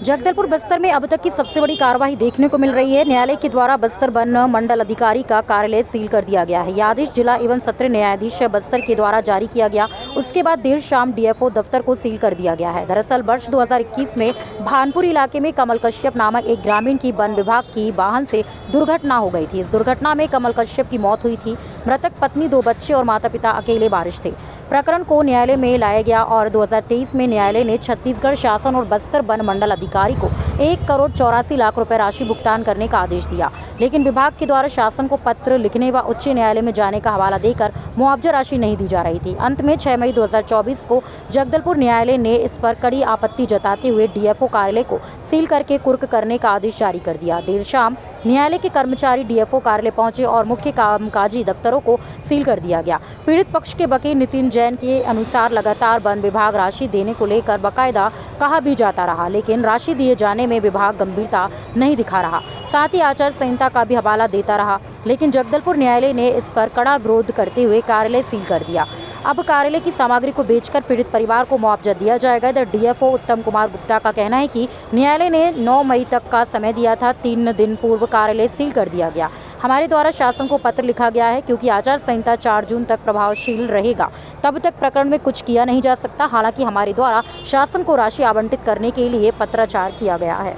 जगदलपुर बस्तर में अब तक की सबसे बड़ी कार्रवाई देखने को मिल रही है। न्यायालय के द्वारा बस्तर वन मंडल अधिकारी का कार्यालय सील कर दिया गया है। यह आदेश जिला एवं सत्र न्यायाधीश बस्तर के द्वारा जारी किया गया। उसके बाद देर शाम डीएफओ दफ्तर को सील कर दिया गया है। दरअसल वर्ष 2021 में भानपुर इलाके में कमल कश्यप नामक एक ग्रामीण की वन विभाग की वाहन से दुर्घटना हो गई थी। इस दुर्घटना में कमल कश्यप की मौत हुई थी। मृतक पत्नी, 2 बच्चे और माता पिता अकेले वारिस थे। प्रकरण को न्यायालय में लाया गया और 2023 में न्यायालय ने छत्तीसगढ़ शासन और बस्तर वन मंडल अधिकारी को 1,84,00,000 रुपए राशि भुगतान करने का आदेश दिया। लेकिन विभाग के द्वारा शासन को पत्र लिखने व उच्च न्यायालय में जाने का हवाला देकर मुआवजा राशि नहीं दी जा रही थी। अंत में 6 मई 2024 को जगदलपुर न्यायालय ने इस पर कड़ी आपत्ति जताते हुए डीएफओ कार्यालय को सील करके कुर्क करने का आदेश जारी कर दिया। देर शाम न्यायालय के कर्मचारी डीएफओ कार्यालय पहुंचे और मुख्य कामकाजी दफ्तरों को सील कर दिया गया। पीड़ित पक्ष के वकील नितिन जैन के अनुसार लगातार वन विभाग राशि देने को लेकर बाकायदा कहा भी जाता रहा, लेकिन राशि दिए जाने में विभाग गंभीरता नहीं दिखा रहा। साथ ही आचार संहिता का भी हवाला देता रहा, लेकिन जगदलपुर न्यायालय ने इस पर कड़ा विरोध करते हुए कार्यालय सील कर दिया। अब कार्यालय की सामग्री को बेचकर पीड़ित परिवार को मुआवजा दिया जाएगा। इधर डीएफओ उत्तम कुमार गुप्ता का कहना है कि न्यायालय ने 9 मई तक का समय दिया था। 3 दिन पूर्व कार्यालय सील कर दिया गया। हमारे द्वारा शासन को पत्र लिखा गया है, क्योंकि आचार संहिता 4 जून तक प्रभावशील रहेगा। तब तक प्रकरण में कुछ किया नहीं जा सकता। हालांकि हमारे द्वारा शासन को राशि आवंटित करने के लिए पत्राचार किया गया है।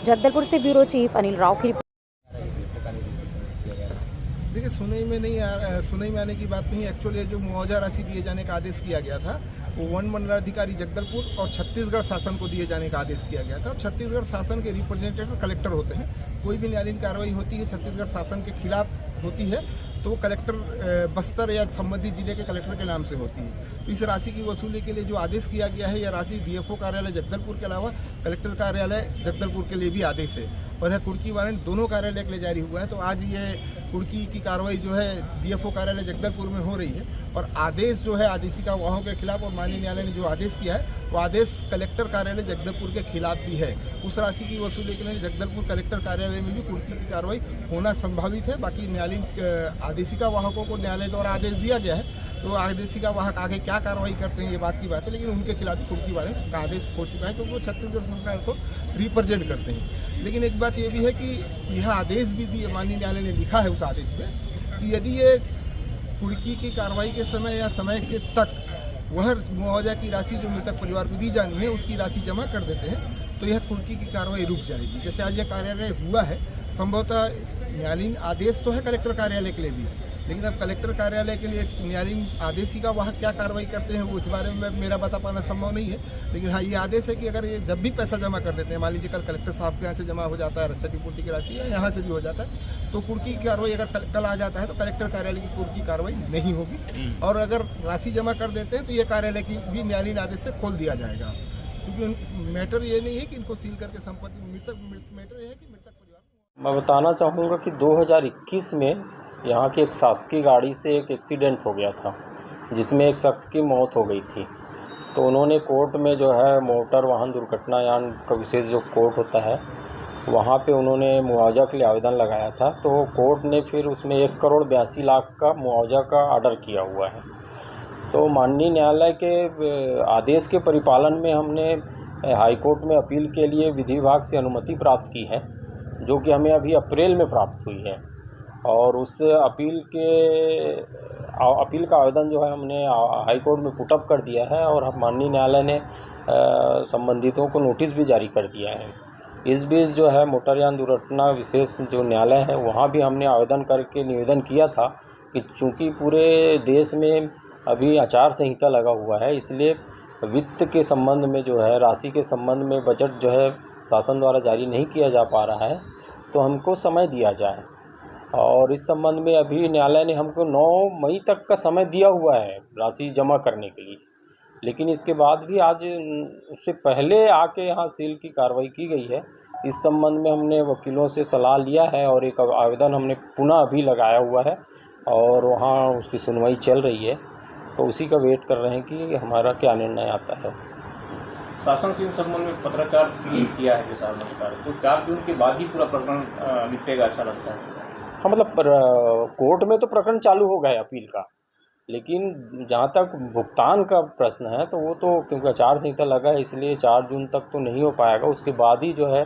जगदलपुर से ब्यूरो चीफ अनिल राव की रिपोर्ट। देखिए, सुनई में आने की बात नहीं। एक्चुअली जो मुआवजा राशि दिए जाने का आदेश किया गया था वो वन मंडलाधिकारी जगदलपुर और छत्तीसगढ़ शासन को दिए जाने का आदेश किया गया था। और छत्तीसगढ़ शासन के रिप्रेजेंटेटिव कलेक्टर होते हैं। कोई भी न्यायालयीन कार्रवाई होती है छत्तीसगढ़ शासन के खिलाफ होती है तो वो कलेक्टर बस्तर या संबंधित जिले के कलेक्टर के नाम से होती है। तो इस राशि की वसूली के लिए जो आदेश किया गया है, यह राशि डीएफओ कार्यालय जगदलपुर के अलावा कलेक्टर कार्यालय जगदलपुर के लिए भी आदेश है और यह कुर्की वारंट दोनों कार्यालय के लिए जारी हुआ है। तो आज ये कुर्की की कार्रवाई जो है डीएफओ कार्यालय जगदलपुर में हो रही है और आदेश जो है आदेशिका वाहनों के खिलाफ और माननीय न्यायालय ने जो आदेश किया है वो आदेश कलेक्टर कार्यालय जगदलपुर के खिलाफ भी है। उस राशि की वसूली के लिए जगदलपुर कलेक्टर कार्यालय में भी कुर्की की कार्रवाई होना संभावित है। बाकी न्यायालयीन आदेशिका वाहकों को न्यायालय द्वारा आदेश दिया गया है, तो आदेशिका वाहक आगे क्या कार्रवाई करते हैं ये बात की बात है, लेकिन उनके खिलाफ भी कुर्की वारंट का आदेश हो चुका है क्योंकि वो छत्तीसगढ़ सरकार को रिप्रेजेंट करते हैं। लेकिन एक बात ये भी है कि यह आदेश भी दिए माननीय न्यायालय ने लिखा है उस आदेश में कि यदि ये कुर्की की कार्रवाई के समय या समय के तक वह मुआवजा की राशि जो मृतक परिवार को दी जानी है उसकी राशि जमा कर देते हैं तो यह कुर्की की कार्रवाई रुक जाएगी। जैसे आज यह कार्यालय हुआ है, संभवतः न्यायालयीन आदेश तो है कलेक्टर कार्यालय के लिए भी, लेकिन अब कलेक्टर कार्यालय के लिए न्यायालयीन आदेशिका वाहक क्या कार्रवाई करते हैं वो इस बारे में मेरा बता पाना संभव नहीं है। लेकिन हाँ, ये आदेश है कि अगर ये जब भी पैसा जमा कर देते हैं, मान लीजिए कल कलेक्टर साहब के यहाँ से जमा हो जाता है क्षतिपूर्ति की राशि या यहाँ से भी हो जाता है, तो कुर्की की कार्रवाई अगर कल आ जाता है तो कलेक्टर कार्यालय की कुर्की कार्रवाई नहीं होगी। और अगर राशि जमा कर देते हैं तो ये कार्यालय की भी न्यायालयीन आदेश से खोल दिया जाएगा, क्योंकि मैटर ये नहीं है कि इनको सील करके संपत्ति मैटर ये है कि मृतक परिवार। मैं बताना चाहूँगा कि 2021 में यहाँ की एक शासकीय गाड़ी से एक एक्सीडेंट हो गया था जिसमें एक शख्स की मौत हो गई थी। तो उन्होंने कोर्ट में जो है मोटर वाहन दुर्घटनायान का विशेष जो कोर्ट होता है वहाँ पे उन्होंने मुआवजा के लिए आवेदन लगाया था। तो कोर्ट ने फिर उसमें 1,82,00,000 का मुआवजा का ऑर्डर किया हुआ है। तो माननीय न्यायालय के आदेश के परिपालन में हमने हाई कोर्ट में अपील के लिए विधि विभाग से अनुमति प्राप्त की है, जो कि हमें अभी अप्रैल में प्राप्त हुई है। और उस अपील का आवेदन जो है हमने हाई कोर्ट में पुटअप कर दिया है और माननीय न्यायालय ने संबंधितों को नोटिस भी जारी कर दिया है। इस बीच जो है मोटरयान दुर्घटना विशेष जो न्यायालय है वहाँ भी हमने आवेदन करके निवेदन किया था कि चूँकि पूरे देश में अभी आचार संहिता लगा हुआ है, इसलिए वित्त के संबंध में जो है राशि के संबंध में बजट जो है शासन द्वारा जारी नहीं किया जा पा रहा है, तो हमको समय दिया जाए। और इस संबंध में अभी न्यायालय ने हमको 9 मई तक का समय दिया हुआ है राशि जमा करने के लिए, लेकिन इसके बाद भी आज उससे पहले आके यहाँ सील की कार्रवाई की गई है। इस संबंध में हमने वकीलों से सलाह लिया है और एक आवेदन हमने पुनः अभी लगाया हुआ है और वहाँ उसकी सुनवाई चल रही है। तो उसी का वेट कर रहे हैं कि हमारा क्या निर्णय आता है। शासन से इस संबंध में पत्राचार किया है जो सरकार, तो 4 जून के बाद ही पूरा प्रकरण निपटेगा ऐसा लगता है। हाँ, मतलब कोर्ट में तो प्रकरण चालू हो गया है अपील का, लेकिन जहाँ तक भुगतान का प्रश्न है तो वो तो क्योंकि आचार संहिता लगा है इसलिए 4 जून तक तो नहीं हो पाएगा, उसके बाद ही जो है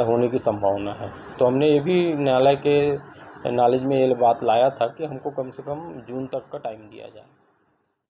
होने की संभावना है। तो हमने ये भी न्यायालय के नॉलेज में ये बात लाया था कि हमको कम से कम जून तक का टाइम दिया जाए।